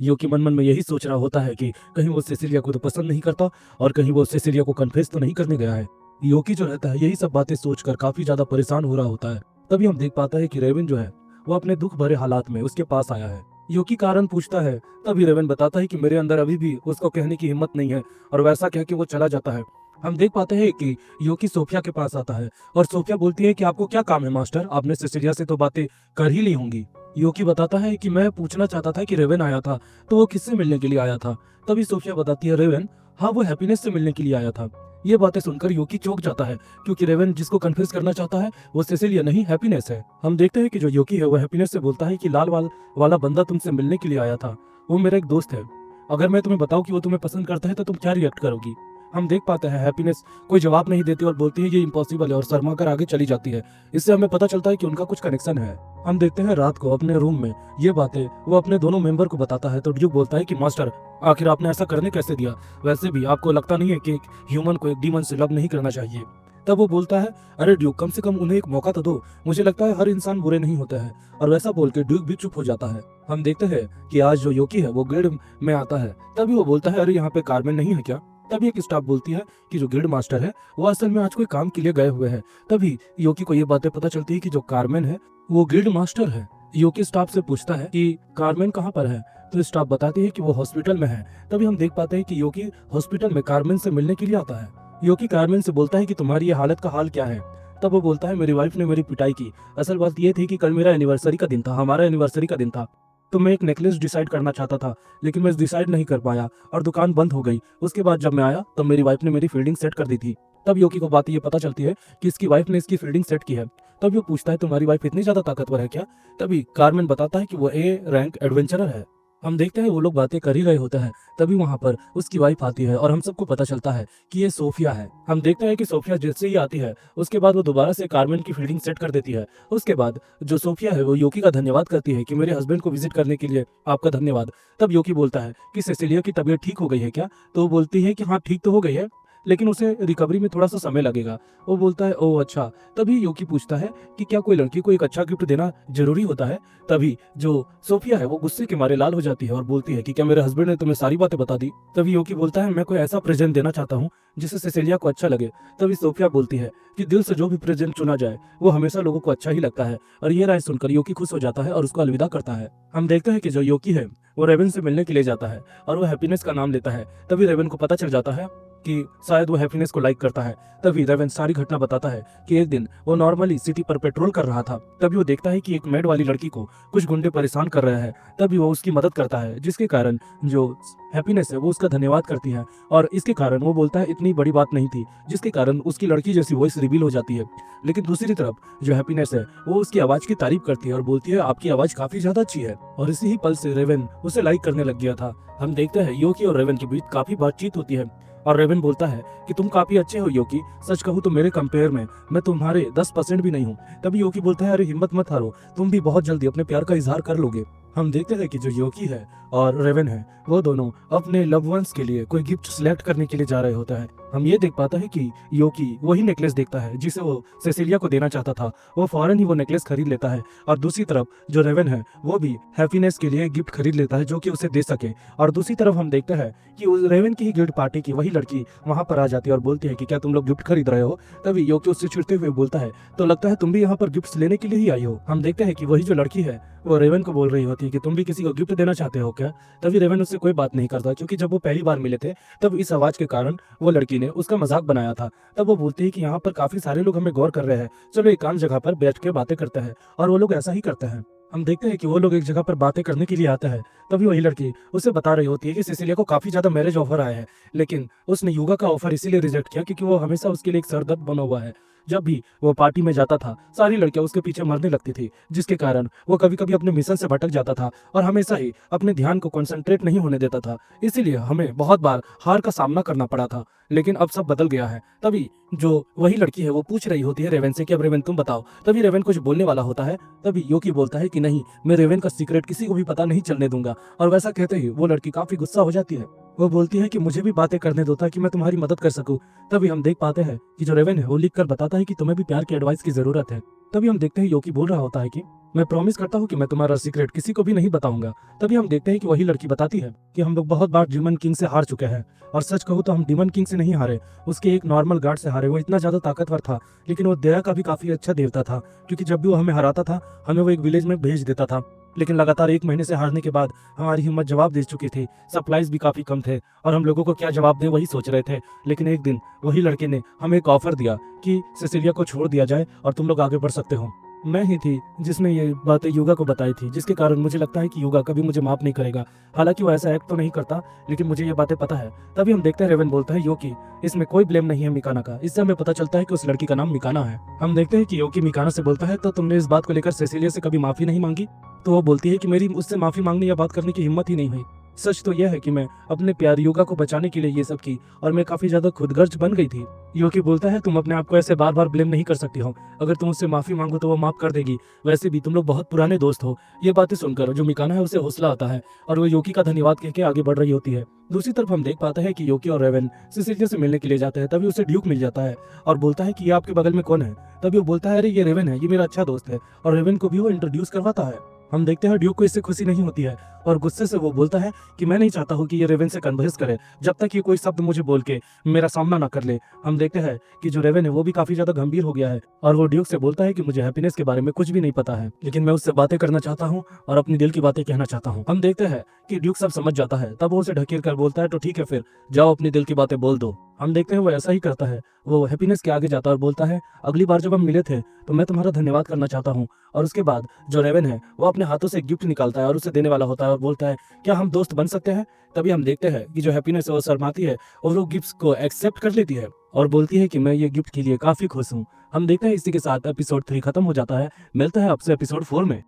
Yolky मन मन में यही सोच रहा होता है कि कहीं वो सेसिलिया को तो पसंद नहीं करता और कहीं वो सेसिलिया को कन्फेस तो नहीं करने गया है। योकी जो रहता है यही सब बातें सोचकर काफी ज्यादा परेशान हो रहा होता है। तभी हम देख पाता है कि रेवन जो है वो अपने दुख भरे हालात में उसके पास आया है। योकी कारण पूछता है, तभी रेवन बताता है कि मेरे अंदर अभी भी उसको कहने की हिम्मत नहीं है, और वैसा कह के वो चला जाता है। हम देख पाते हैं कि योकी सोफिया के पास आता है और सोफिया बोलती है कि आपको क्या काम है मास्टर, आपने सिसिलिया से तो बातें कर ही ली होंगी। योकी बताता है कि मैं पूछना चाहता था कि रेवन आया था तो वो किससे मिलने के लिए आया था। तभी सोफिया बताती है, रेवन, हाँ वो हैप्पीनेस से मिलने के लिए आया था। ये बातें सुनकर योकी चौंक जाता है, क्योंकि रेवन जिसको कन्फ्यूज करना चाहता है वो सेसिलिया नहीं, हैप्पीनेस है। हम देखते हैं कि जो योकी है वो हैप्पीनेस से बोलता है कि लाल वाल वाला बंदा तुमसे मिलने के लिए आया था, वो मेरा एक दोस्त है। अगर मैं तुम्हें बताऊं कि वो तुम्हें पसंद करता है तो तुम क्या रिएक्ट करोगी। हम देख पाते हैं हैप्पीनेस कोई जवाब नहीं देती और बोलती है ये इम्पॉसिबल है, और शर्मा कर आगे चली जाती है। इससे हमें पता चलता है कि उनका कुछ कनेक्शन है। हम देखते हैं रात को अपने रूम में ये बातें वो अपने दोनों मेंबर को बताता है, तो ड्यूक बोलता है कि मास्टर, आखिर आपने ऐसा करने कैसे दिया। वैसे भी आपको लगता नहीं है कि एक ह्यूमन को एक डीमन से लव नहीं करना चाहिए। तब वो बोलता है, अरे ड्यूक, कम से कम उन्हें एक मौका तो दो, मुझे लगता है हर इंसान बुरे नहीं होते हैं। और वैसा बोल के ड्यूक भी चुप हो जाता है। हम देखते हैं कि आज जो योकी है वो गिल्ड में आता है। तभी वो बोलता है, अरे यहाँ पे कार्मेन नहीं है क्या। तभी एक स्टाफ बोलती है कि जो गिल्ड मास्टर है वो असल में आज कोई काम के लिए गए हुए हैं। तभी योकी को ये बातें पता चलती है कि जो कार्मेन है वो गिल्ड मास्टर है। योकी स्टाफ से पूछता है कि कार्मेन कहाँ पर है, तो स्टाफ बताती है कि वो हॉस्पिटल में है। तभी हम देख पाते हैं कि योकी हॉस्पिटल में कार्मेन से मिलने के लिए आता है। योकी कार्मेन से बोलता है कि तुम्हारी ये हालत का हाल क्या है। तब वो बोलता है, मेरी वाइफ ने मेरी पिटाई की। असल बात ये थी कि कल मेरा एनिवर्सरी का दिन था, हमारा एनिवर्सरी का दिन था। तो मैं एक नेकलेस डिसाइड करना चाहता था, लेकिन मैं डिसाइड नहीं कर पाया और दुकान बंद हो गई। उसके बाद जब मैं आया तब मेरी वाइफ ने मेरी फील्डिंग सेट कर दी थी। तब योकी को बात ये पता चलती है कि इसकी वाइफ ने इसकी फील्डिंग सेट की है। तब वो पूछता है, तुम्हारी वाइफ इतनी ज्यादा ताकतवर है क्या। तभी कार्मेन बताता है कि वो ए रैंक एडवेंचरर है। हम देखते हैं वो लोग बातें कर ही रहे होते हैं। तभी वहां पर उसकी वाइफ आती है और हम सबको पता चलता है कि ये सोफिया है। हम देखते हैं कि सोफिया जैसे ही आती है उसके बाद वो दोबारा से कार्मेन की फील्डिंग सेट कर देती है। उसके बाद जो सोफिया है वो योकी का धन्यवाद करती है कि मेरे हस्बैंड को विजिट करने के लिए आपका धन्यवाद। तब योकी बोलता है कि सेसिलिया की तबीयत ठीक हो गई है क्या। तो वो बोलती है कि हाँ ठीक तो हो गई है, लेकिन उसे रिकवरी में थोड़ा सा समय लगेगा। वो बोलता है, ओह अच्छा। तभी योकी पूछता है कि क्या कोई लड़की को एक अच्छा गिफ्ट देना जरूरी होता है। तभी जो सोफिया है वो गुस्से के मारे लाल हो जाती है और बोलती है कि क्या मेरे हस्बैंड ने तुम्हें सारी बातें बता दी। तभी योकी बोलता है, मैं कोई ऐसा प्रेजेंट देना चाहता हूँ जिससे सेसिलिया को अच्छा लगे। तभी सोफिया बोलती है कि दिल से जो भी प्रेजेंट चुना जाए वो हमेशा लोगों को अच्छा ही लगता है। और ये राय सुनकर योकी खुश हो जाता है और उसको अलविदा करता है। हम देखते हैं कि जो योकी है वो रेवन से मिलने के लिए जाता है और वो हैप्पीनेस का नाम लेता है। तभी रेवन को पता चल जाता है कि शायद वो हैप्पीनेस को लाइक करता है। तभी रेवन सारी घटना बताता है कि एक दिन वो नॉर्मली सिटी पर पेट्रोल कर रहा था। तभी वो देखता है कि एक मैड वाली लड़की को कुछ गुंडे परेशान कर रहे हैं। तभी वो उसकी मदद करता है, जिसके कारण जो हैप्पीनेस है वो उसका धन्यवाद करती है। और इसके कारण वो बोलता है इतनी बड़ी बात नहीं थी, जिसके कारण उसकी लड़की जैसी वॉइस रिवील हो जाती है। लेकिन दूसरी तरफ जो हैप्पीनेस है वो उसकी आवाज की तारीफ करती है और बोलती है आपकी आवाज काफी ज्यादा अच्छी है। और इसी ही पल से रेवन उसे लाइक करने लग गया था। हम देखते हैं योकी और रेवन के बीच काफी बातचीत होती है और रेवन बोलता है कि तुम काफी अच्छे हो योकी, सच कहूँ तो मेरे कंपेयर में मैं तुम्हारे 10% भी नहीं हूँ। तभी योकी बोलता है, अरे हिम्मत मत हारो, तुम भी बहुत जल्दी अपने प्यार का इजहार कर लोगे। हम देखते हैं कि जो योकी है और रेवन है वो दोनों अपने लव वंस के लिए कोई गिफ्ट सिलेक्ट करने के लिए जा रहे होते हैं। हम ये देख पाते हैं कि योकी वही नेकलेस देखता है जिसे वो सेसिलिया को देना चाहता था। वो फौरन ही वो नेकलेस खरीद लेता है। और दूसरी तरफ जो रेवन है वो भी हैप्पीनेस के लिए गिफ्ट खरीद लेता है जो कि उसे दे सके। और दूसरी तरफ हम देखते हैं कि उस रेवन की ही गिफ्ट पार्टी की वही लड़की वहां पर आ जाती है और बोलती है कि क्या तुम लोग गिफ्ट खरीद रहे हो। तभी योकी उससे चिढ़ते हुए बोलता है, तो लगता है तुम भी यहाँ पर गिफ्ट लेने के लिए ही आई हो। हम देखते हैं कि वही जो लड़की है वो रेवन को बोल रही होती है कि तुम भी किसी को गिफ्ट देना चाहते हो क्या। तभी रेवन उससे कोई बात नहीं करता, क्योंकि जब वो पहली बार मिले थे तब इस आवाज के कारण वो लड़की ने उसका मजाक बनाया था। तब वो बोलती है कि यहाँ पर काफी सारे लोग हमें गौर कर रहे हैं, चलो एकांत जगह पर बैठ के बातें करते हैं। और वो लोग ऐसा ही करते हैं। हम देखते हैं कि वो लोग एक जगह पर बातें करने के लिए आते हैं। तभी वही लड़की उसे बता रही होती है कि सिसिलिया को काफी ज्यादा मैरिज ऑफर आया है, लेकिन उसने युगा का ऑफर इसीलिए रिजेक्ट किया क्योंकि वो हमेशा उसके लिए एक सरदर्द बना हुआ है। जब भी वो पार्टी में जाता था सारी लड़कियां उसके पीछे मरने लगती थी, जिसके कारण वो कभी कभी अपने मिशन से भटक जाता था और हमेशा ही अपने ध्यान को कंसंट्रेट नहीं होने देता था। इसीलिए हमें बहुत बार हार का सामना करना पड़ा था। लेकिन अब सब बदल गया है। तभी जो वही लड़की है वो पूछ रही होती है रेवन से कि अब रेवन तुम बताओ। तभी रेवन कुछ बोलने वाला होता है। तभी योकी बोलता है कि नहीं, मैं रेवन का सीक्रेट किसी को भी पता नहीं चलने दूंगा। और वैसा कहते ही वो लड़की काफी गुस्सा हो जाती है। वो बोलती है कि मुझे भी बातें करने दो ताकि मैं तुम्हारी मदद कर सकूं। तभी हम देख पाते हैं कि जो रेवन है वो लिख कर बताता है कि तुम्हें भी प्यार की एडवाइस की जरूरत है। तभी हम देखते हैं योकी बोल रहा होता है कि मैं प्रॉमिस करता हूँ कि मैं तुम्हारा सीक्रेट किसी को भी नहीं बताऊंगा। तभी हम देखते हैं कि वही लड़की बताती है कि हम लोग बहुत बार डिमन किंग से हार चुके हैं, और सच कहूँ तो हम डिमन किंग से नहीं हारे, उसके एक नॉर्मल गार्ड से हारे। वो इतना ज्यादा ताकतवर था, लेकिन वो दया का भी काफी अच्छा देवता था, क्योंकि जब भी वो हमें हराता था हमें वो एक विलेज में भेज देता था। लेकिन लगातार 1 महीने से हारने के बाद हमारी हिम्मत जवाब दे चुकी थी, सप्लाईज भी काफी कम थे, और हम लोगों को क्या जवाब दें वही सोच रहे थे। लेकिन एक दिन वही लड़के ने हमें एक ऑफर दिया कि सिसिलिया को छोड़ दिया जाए और तुम लोग आगे बढ़ सकते हो। मैं ही थी जिसने ये बातें युगा को बताई थी, जिसके कारण मुझे लगता है कि युगा कभी मुझे माफ नहीं करेगा। हालांकि वो ऐसा एक्ट तो नहीं करता, लेकिन मुझे ये बातें पता है। तभी हम देखते हैं रेवन बोलता है योकी, इसमें कोई ब्लेम नहीं है मिकाना का। इससे हमें पता चलता है कि उस लड़की का नाम मिकाना है। हम देखते हैं कि योकी मिकाना से बोलता है, तो तुमने इस बात को लेकर सेसिलिया से कभी माफी नहीं मांगी? तो वो बोलती है कि मेरी उससे माफी मांगने या बात करने की हिम्मत ही नहीं हुई। सच तो यह है कि मैं अपने प्यार युगा को बचाने के लिए ये सब की, और मैं काफी ज्यादा खुदगर्ज बन गई थी। योकी बोलता है, तुम अपने आप को ऐसे बार बार ब्लेम नहीं कर सकती हो। अगर तुम उससे माफी मांगो तो वो माफ कर देगी। वैसे भी तुम लोग बहुत पुराने दोस्त हो। ये बातें सुनकर जो मिकाना है उसे हौसला आता है, और वो योकी का धन्यवाद कह के आगे बढ़ रही होती है। दूसरी तरफ हम देख पाते हैं कि योकी और रेवन सिसिलिया से मिलने के लिए जाते हैं। तभी उसे ड्यूक मिल जाता है और बोलता है कि ये आपके बगल में कौन है। तभी वो बोलता है, अरे ये रेवन है, ये मेरा अच्छा दोस्त है, और रेवन को भी वो इंट्रोड्यूस करवाता है। हम देखते हैं ड्यूक को इससे खुशी नहीं होती है, और गुस्से से वो बोलता है कि मैं नहीं चाहता हूँ कि ये रेवन से कन्वर्स करे जब तक ये कोई शब्द मुझे बोल के मेरा सामना ना कर ले। हम देखते हैं कि जो रेवन है वो भी काफी ज्यादा गंभीर हो गया है, और वो ड्यूक से बोलता है कि मुझे हैप्पीनेस के बारे में कुछ भी नहीं पता है, लेकिन मैं उससे बातें करना चाहता हूँ और अपनी दिल की बातें कहना चाहता हूँ। हम देखते हैं कि ड्यूक सब समझ जाता है। तब वो उसे ढकेल कर बोलता है, तो ठीक है फिर जाओ अपनी दिल की बातें बोल दो। हम देखते हैं वो ऐसा ही करता है। वो हैप्पीनेस के आगे जाता है और बोलता है, अगली बार जब हम मिले थे तो मैं तुम्हारा धन्यवाद करना चाहता हूँ। और उसके बाद जो रेवन है वो अपने हाथों से एक गिफ्ट निकालता है और उसे देने वाला होता है, और बोलता है, क्या हम दोस्त बन सकते हैं? तभी हम देखते हैं कि जो हैप्पीनेस है वो शर्माती है, और वो गिफ्ट को एक्सेप्ट कर लेती है और बोलती है कि मैं ये गिफ्ट के लिए काफी खुश हूँ। हम देखते हैं इसी के साथ एपिसोड 3 खत्म हो जाता है। मिलता है आपसे एपिसोड 4 में।